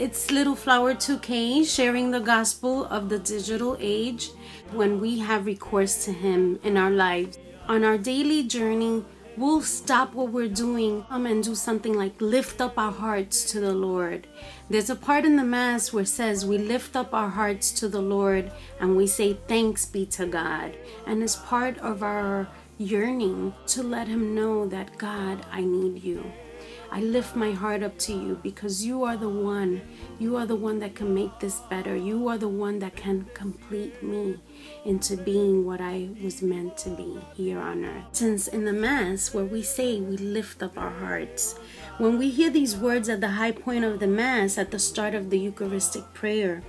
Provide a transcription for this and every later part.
It's Little Flower 2K sharing the gospel of the digital age when we have recourse to Him in our lives. On our daily journey, we'll stop what we're doing and do something like lift up our hearts to the Lord. There's a part in the Mass where it says we lift up our hearts to the Lord and we say thanks be to God. And it's part of our yearning to let Him know that, God, I need you. I lift my heart up to you because you are the one. You are the one that can make this better. You are the one that can complete me into being what I was meant to be here on earth. Since in the Mass where we say we lift up our hearts, when we hear these words at the high point of the Mass at the start of the Eucharistic prayer,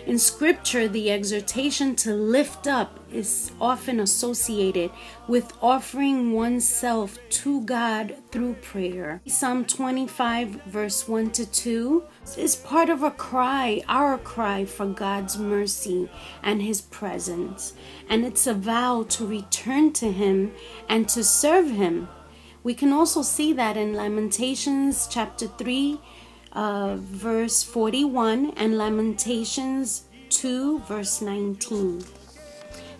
in Scripture the exhortation to lift up is often associated with offering oneself to God through prayer. Psalm 25 verse 1 to 2 is part of a cry, our cry for God's mercy and His presence. And it's a vow to return to Him and to serve Him. We can also see that in Lamentations chapter 3 verse 41 and Lamentations 2 verse 19.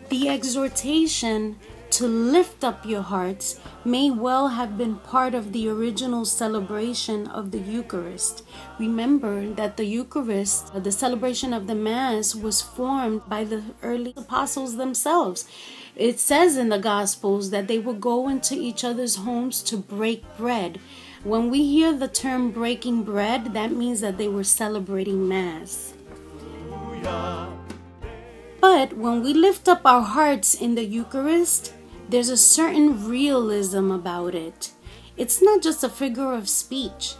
The exhortation to lift up your hearts may well have been part of the original celebration of the Eucharist. Remember that the Eucharist, the celebration of the Mass, was formed by the early apostles themselves. It says in the Gospels that they would go into each other's homes to break bread. When we hear the term breaking bread, that means that they were celebrating Mass. But when we lift up our hearts in the Eucharist, there's a certain realism about it. It's not just a figure of speech.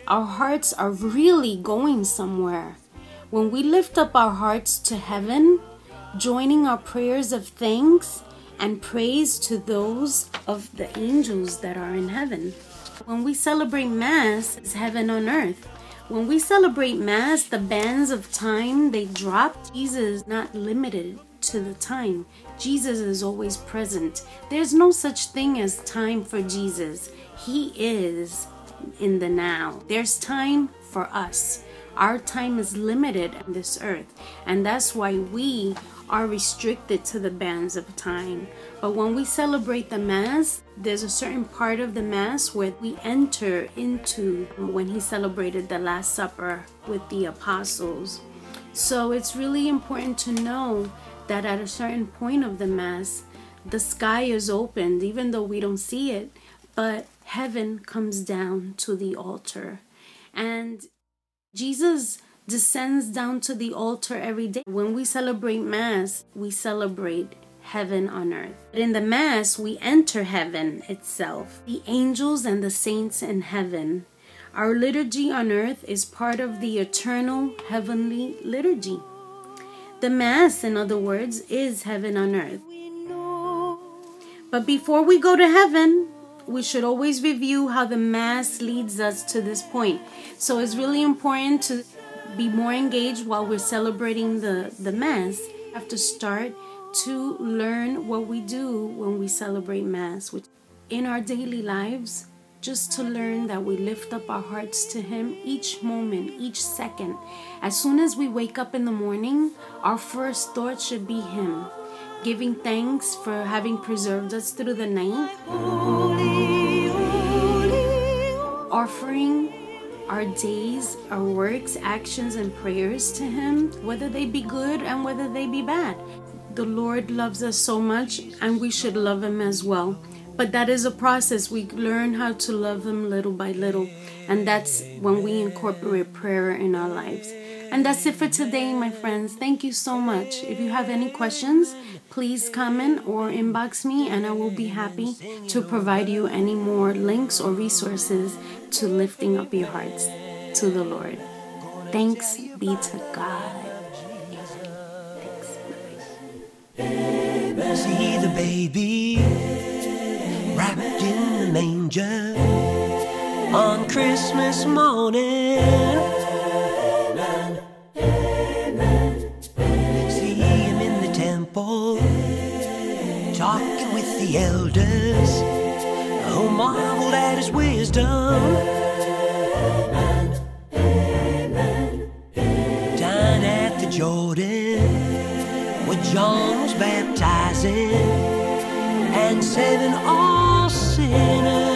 Our hearts are really going somewhere. When we lift up our hearts to heaven, joining our prayers of thanks and praise to those of the angels that are in heaven. When we celebrate Mass, it's heaven on earth. When we celebrate Mass, the bands of time, they drop. Jesus is not limited to the time. Jesus is always present. There's no such thing as time for Jesus. He is in the now. There's time for us. Our time is limited on this earth, and that's why we are restricted to the bands of time. But when we celebrate the Mass, there's a certain part of the Mass where we enter into when He celebrated the Last Supper with the apostles. So it's really important to know that at a certain point of the Mass, the sky is opened, even though we don't see it, but heaven comes down to the altar. And Jesus descends down to the altar every day. When we celebrate Mass, we celebrate heaven on earth. But in the Mass, we enter heaven itself, the angels and the saints in heaven. Our liturgy on earth is part of the eternal heavenly liturgy. The Mass, in other words, is heaven on earth. But before we go to heaven, we should always review how the Mass leads us to this point. So it's really important to be more engaged while we're celebrating the Mass. We have to start to learn what we do when we celebrate Mass, which in our daily lives, just to learn that we lift up our hearts to Him each moment, each second. As soon as we wake up in the morning, our first thought should be Him, giving thanks for having preserved us through the night, offering our days, our works, actions, and prayers to Him, whether they be good and whether they be bad. The Lord loves us so much, and we should love Him as well. But that is a process. We learn how to love Him little by little, and that's when we incorporate prayer in our lives. And that's it for today, my friends. Thank you so much. If you have any questions, please comment or inbox me, and I will be happy to provide you any more links or resources to lifting up your hearts to the Lord. Thanks be to God. Thanks. See the baby wrapped in the manger on Christmas morning. See Him in the temple talking with the elders. Oh, marveled at His wisdom. John was baptizing, and 7 all sinners.